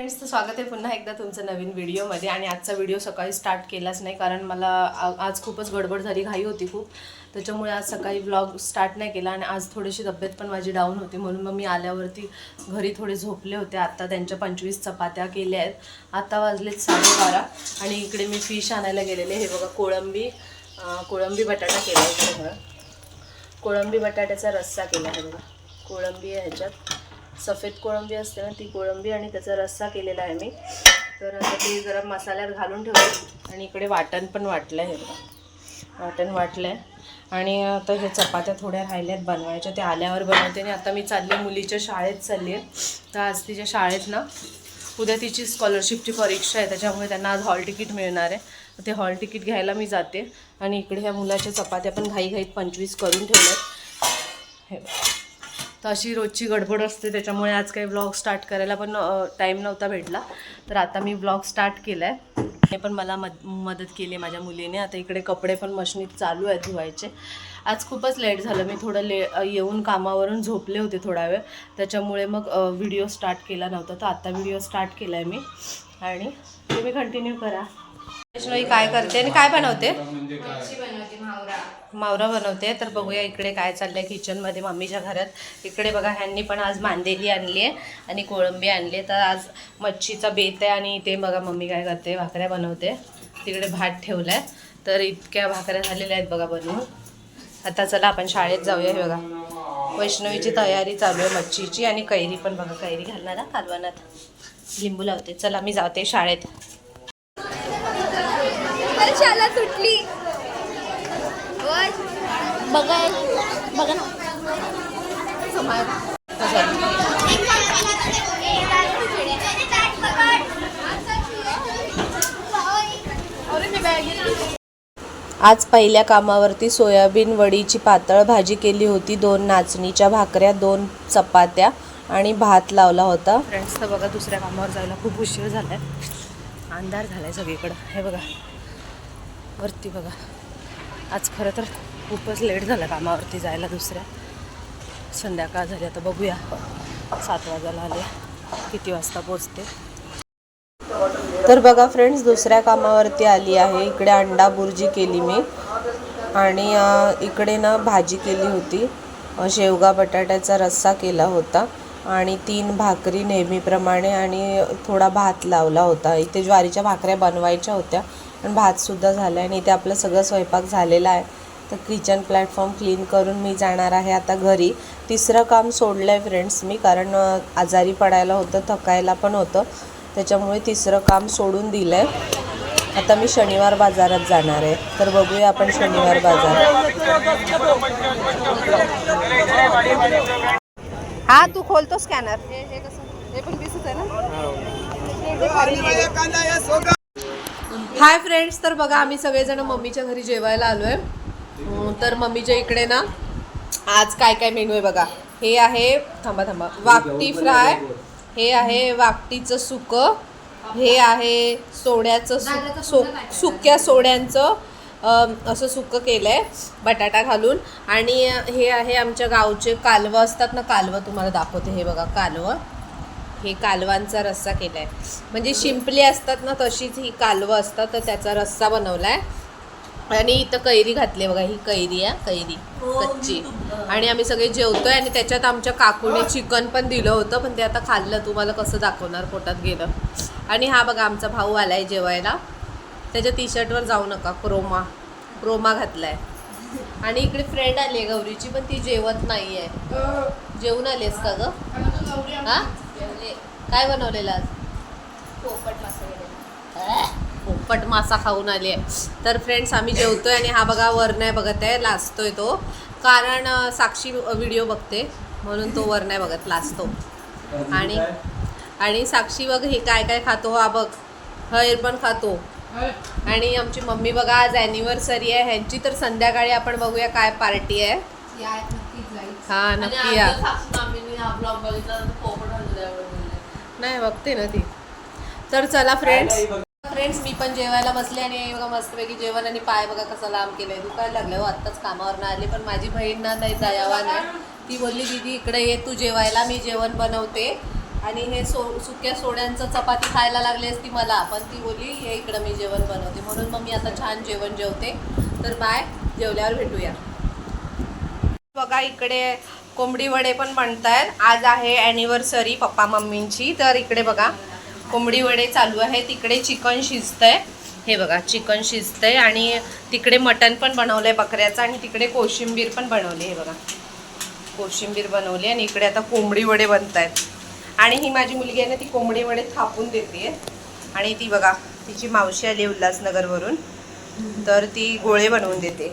Friends, तर स्वागत आहे पुन्हा एकदा तुमचं नवीन व्हिडिओमध्ये. आणि आजचा व्हिडिओ सकाळी स्टार्ट केलाच नाही कारण मला आज खूपच गडबड झाली, घाई होती खूप. त्याच्यामुळे आज सकाळी व्लॉग स्टार्ट नाही केला. आणि आज थोडीशी तब्येत पण माझी डाऊन होती, म्हणून मग मी आल्यावरती घरी थोडे झोपले होते. आता त्यांच्या 25 चपात्या केल्या आहेत. आता वाजलेत 12:30. आणि इकडे मी फिश आणायला गेलेले. हे बघा, कोळंबी बटाटा केला आहे. बघा, कोळंबी बटाट्याचा रस्सा केला आहे. बघा, कोळंबी आहे ह्याच्यात, सफेद कोळंबी असते ना ती कोळंबी, आणि त्याचा रस्सा केलेला आहे मी. तर आता ते जरा मसाल्यात घालून ठेवले. आणि इकडे वाटण पण वाटलं आहे. वाटण वाटलं आहे. आणि आता हे चपात्या थोड्या राहिल्यात बनवायच्या, ते आल्यावर बनवते. आणि आता मी चालले मुलीच्या शाळेत चालली आहे. तर आज तिच्या शाळेत ना उद्या तिची स्कॉलरशिपची परीक्षा आहे, त्याच्यामुळे त्यांना आज हॉल तिकीट मिळणार आहे. ते हॉल तिकीट घ्यायला मी जाते. आणि इकडे ह्या मुलाच्या चपात्या पण घाईघाईत 25 करून ठेवल्यात. हे तर अशी रोजची गडबड असते, त्याच्यामुळे आज काही व्लॉग स्टार्ट करायला पण टाईम नव्हता भेटला. तर आता मी व्लॉग स्टार्ट केला आहे. हे पण मला मदत केली माझ्या मुलीने. आता इकडे कपडे पण मशीनीत चालू आहेत धुवायचे. आज खूपच लेट झालं, मी थोडं येऊन कामावरून झोपले होते थोडा वेळ, त्याच्यामुळे मग व्हिडिओ स्टार्ट केला नव्हता. तर आता व्हिडिओ स्टार्ट केला आहे मी, आणि तुम्ही कंटिन्यू करा. वैष्णवी काय करते आणि काय बनवते? मावरा बनवते. तर बघूया इकडे काय चाललंय किचनमध्ये मम्मीच्या घरात. इकडे बघा, ह्यांनी पण आज मांदेली आणली आहे आणि कोळंबी आणली आहे. तर आज मच्छीचा बेत आहे. आणि ते बघा मम्मी काय करते, भाकऱ्या बनवते. तिकडे भात ठेवला आहे. तर इतक्या भाकऱ्या झालेल्या आहेत बघा बनवून. आता चला आपण शाळेत जाऊया. हे बघा, वैष्णवीची तयारी चालू आहे मच्छीची. आणि कैरी पण बघा, कैरी घालणार कालवणात, लिंबू लावते. चला मी जाते शाळेत. शाळा सुटली. बघा बघा ना, आज पहिल्या कामावरती सोयाबीन वडीची पातळ भाजी केली होती, 2 नाचणीच्या भाकऱ्या, 2 चपात्या आणि भात लावला होता. फ्रेंड्स, तर बघा दुसऱ्या कामावर जायला खूप उशीर झालाय, अंधार झालाय सगळीकडं. हे बघा वरती बघा, आज खरं तर खूपच लेट झालं कामावरती जायला. दुसऱ्या संध्याकाळ झाली. आता बघूया, 7 वाजायला आले, किती वाजता पोचते. तर बघा फ्रेंड्स, दुसऱ्या कामावरती आली आहे. इकडे अंडा बुर्जी केली मी, आणि इकडे ना भाजी केली होती, शेवगा बटाट्याचा रस्सा केला होता, आणि 3 भाकरी नेहमीप्रमाणे, आणि थोडा भात लावला होता. इथे ज्वारीच्या भाकऱ्या बनवायच्या होत्या, पण भातसुद्धा झाला आहे. आणि इथे आपलं सगळं स्वयंपाक झालेला आहे. तर किचन प्लॅटफॉर्म क्लीन करून मी जाणार आहे आता घरी. तिसरं काम सोडलं आहे फ्रेंड्स मी, कारण आजारी पडायला होतं, थकायला पण होतं, त्याच्यामुळे तिसरं काम सोडून दिलं आहे. आता मी शनिवार बाजारात जाणार आहे. तर बघूया आपण शनिवार बाजार. हा, तू खोलतो स्कॅनर. हे कसं, हे पण दिसत आहे ना. हाय फ्रेंड्स, तर बघा आम्ही सगळेजण मम्मीच्या घरी जेवायला आलो आहे. तर मम्मीच्या इकडे ना आज काय काय मेनू आहे बघा. हे आहे, थांबा वाकटी फ्राय, हे आहे वाकटीचं सुकं, हे आहे सोड्याचं सुक्या सोड्यांचं असं सुकं केलं आहे बटाटा घालून. आणि हे आहे आमच्या गावचे कालवं असतात ना, कालवं तुम्हाला दाखवते. हे बघा कालवं, हे कालवांचा रस्सा केला आहे. म्हणजे शिंपली असतात ना तशीच ही कालवं असतात, तर त्याचा रस्सा बनवला आहे. आणि इथं कैरी घातली बघा, ही कैरी आहे, कैरी कच्ची. आणि आम्ही सगळे जेवतोय. आणि त्याच्यात आमच्या काकूने चिकन पण दिलं होतं, पण ते आता खाल्लं, तुम्हाला कसं दाखवणार, पोटात गेलं. आणि हा बघा आमचा भाऊ आलाय जेवायला, त्याच्या टी शर्टवर जाऊ नका, क्रोमा घातलाय. आणि इकडे फ्रेंड आली आहे गौरीची, पण ती जेवत नाही आहे. जेवून आलीस का ग? हां, काय बनवलेलं आज? पोपट मासा खाऊन आली आहे. तर फ्रेंड्स आम्ही जेवतोय. आणि हा बघा वर नाही बघत आहे, लाजतोय तो, कारण साक्षी व्हिडिओ बघते म्हणून तो वर नाही बघत, लाजतो. आणि साक्षी बघ हे काय काय खातो, हा बघ हेर पण खातो. आणि आमची मम्मी बघा, आज ॲनिव्हर्सरी आहे ह्यांची, तर संध्याकाळी आपण बघूया काय पार्टी आहे. हां नक्की या. नाही बघते ना ती. तर चला फ्रेंड्स मी पण जेवायला बसले. आणि बघा मस्तपैकी जेवण. आणि पाय बघा कसा लांब केलाय, दुखायला लागलं हो. आत्ताच कामावरनं आले, पण माझी बहीण ना नाही जायवा नाही, ती बोलली दीदी इकडे ये तू जेवायला, मी जेवण बनवते. आणि हे सुक्या सोड्यांचं चपाती खायला लागली असती मला, पण ती बोलली ये इकडं मी जेवण बनवते, म्हणून मग मी आता छान जेवण जेवते. तर बाय, जेवल्यावर भेटूया. बघा इकडे कोंबडी वडे पण बनतायत. आज आहे ॲनिव्हर्सरी पप्पा मम्मींची. तर इकडे बघा कोंबडी वडे चालू आहे. तिकडे चिकन शिजतंय, हे बघा चिकन शिजतंय, आणि तिकडे मटण पण बनवलंय बकऱ्याचं, आणि तिकडे कोशिंबीर पण बनवली. हे बघा कोशिंबीर बनवली, आणि इकडे आता कोंबडी वडे बनतायत. आणि ही माझी मुलगी आहे ना, ती कोंबडी वडे थापून देते. आणि ती बघा तिची मावशी आली उल्हासनगरवरून, तर ती गोळे बनवून देते.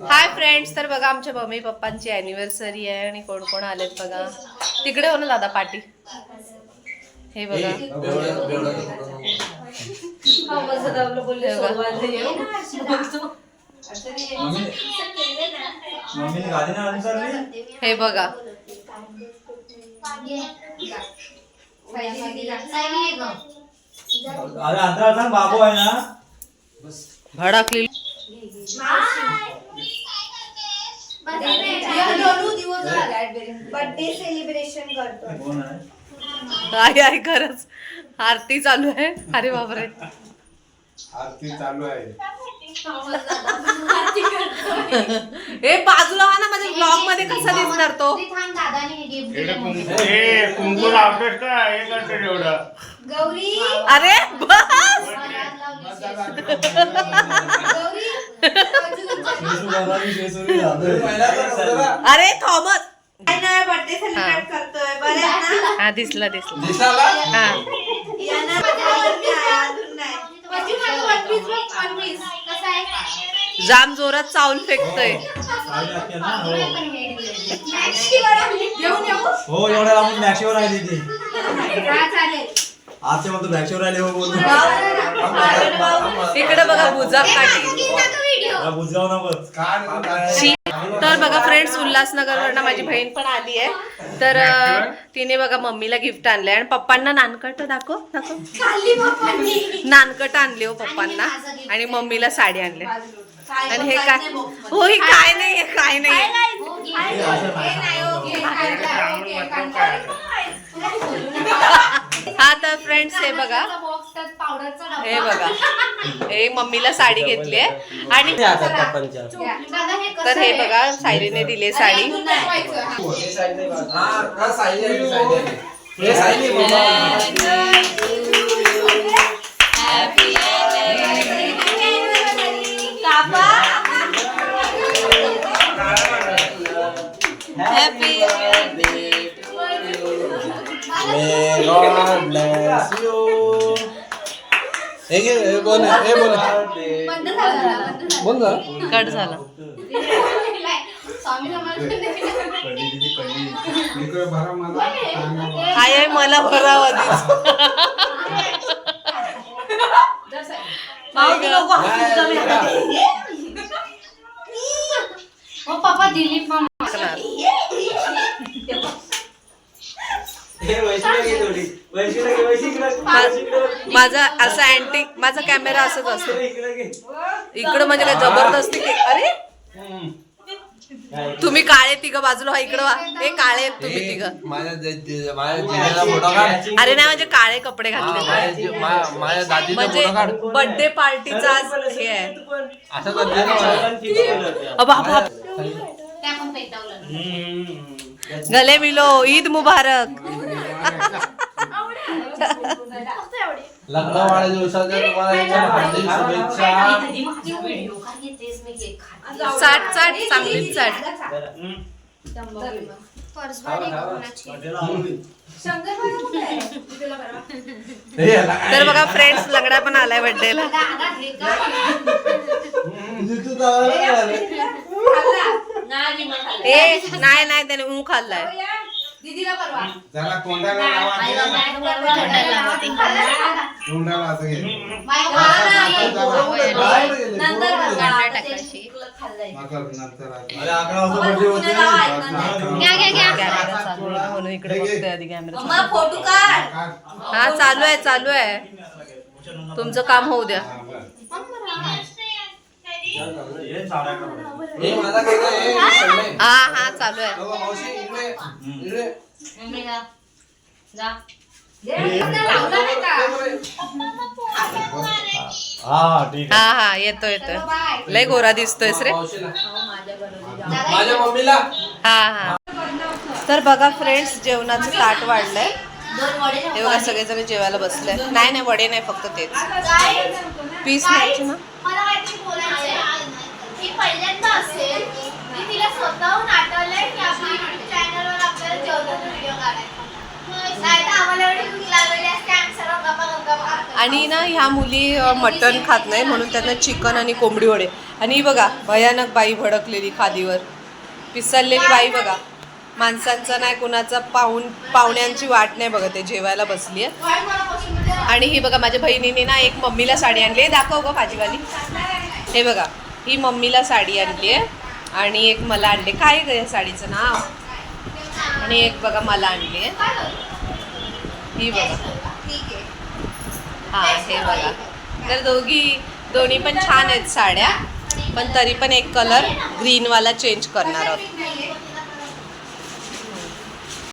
हाय फ्रेंड्स, तर बघा आमच्या मम्मी पप्पांची ॲनिव्हर्सरी आहे, आणि कोण कोण आलेत बघा. तिकडे हो ना दादा पार्टी. हे बघा हे बघा बाबू आहे ना भडकली. बर्थडे सेलिब्रेशन करतो. काय आहे खरंच, आरती चालू आहे. अरे बापरे, आरती चालू आहे. हे बाजूला हा ना, माझ्या ब्लॉग मध्ये कसा दिसणार तो. कुंकू लावतेस का हे करते एवढं. गौरी अरे बस, अरे थॉमस बर्थडे सेलिब्रेट करतोय. बरं आहे ना? हा दिसला दिसला हा. जाम जोरात चावल फेकतोय. हो एवढ्या लांबून मॅक्सीवर आली ती. आजच्या मग मॅक्सीवर आले हो बोल. इकडे बघा बुजा काठी. बुजाव ना बस. तर बघा फ्रेंड्स, उल्हासनगरवरनं माझी बहीण पण आली आहे. तर तिने बघा मम्मीला गिफ्ट आणलंय, आणि पप्पांना नानकट दाखव नानकट आणले हो पप्पांना, आणि मम्मीला साडी आणली. आणि हे काय हो, हे काय नाही, काय नाही. हा तर फ्रेंड्स हे बघा, हे बघा हे मम्मीला साडी घेतली आहे. आणि तर हे बघा सायलीने दिले sari. Happy May God bless you. हे बोल हे बोल बोल ना. कट झाला. हाय मला भराव पप्पा दिलीप माझा असा अँटिक, माझा कॅमेरा असंच असतो. इकडं म्हणजे काय जबरदस्ती. अरे तुम्ही काळे तिघ बाजूला व्हा, इकडं व्हा. हे काळे आहेत तुम्ही तिघ. अरे नाही म्हणजे काळे कपडे घातले, म्हणजे बर्थडे पार्टीचा आज हे आहे. गले मिलो, ईद मुबारक. लग्नवाड्या दिवसाच्या तुम्हाला शुभेच्छा. चाट चाट चांगलीच चाट. तर बघा फ्रेंड्स, लंगडा पण आलाय बर्थडेला. ए नाही नाही, त्याने ऊ खाल्लाय. म्हणून इकडे बघतोय आधी कॅमेरा. हा चालू आहे चालू आहे, तुमचं काम होऊ द्या. हे माझा काय नाही, हे सगळे. हा चालू आहे. बघा, मावशी इकडे इकडे. हा येतोय लय गोरा दिसतोयस रे. मावशीला. माझ्या मम्मीला. हा तर बघा फ्रेंड्स, जेवणाचं ताट वाढलंय. हे बघा सगळेजण जेवायला बसले. नाही वडे नाही, फक्त तेच पीस न्यायचे ना. मला काहीतरी बोलायचंय की पहिल्यांदा असेल की तिला स्वतःहून आठवलंय की आपल्या YouTube चॅनलवर आपल्याला जेवणाचा व्हिडिओ काढायचा. नाही तर आम्हाला एवढी भूक लागलेली असते, आम्ही सर्व गप्पा करतो. आणि ना ह्या मुली मटण खात नाही म्हणून त्यांना चिकन आणि कोंबडी वडे. आणि ही बघा भयानक बाई भडकलेली खादीवर, पिसरलेली बाई बघा. माणसांचा नाही, कुणाचा पाहुण्यांची वाट नाही बघा, ते जेवायला बसली आहे. आणि ही बघा माझ्या बहिणीने ना एक मम्मीला साडी आणली आहे. दाखव गं भाजीवाली. हे बघा, ही मम्मीला साडी आणली आहे आणि एक मला आणली. काय ग या साडीचं नाव? आणि एक बघा मला आणली आहे. ही बघा. हा हे बघा. तर दोन्ही पण छान आहेत साड्या, पण तरी पण एक कलर ग्रीनवाला चेंज करणार आहोत.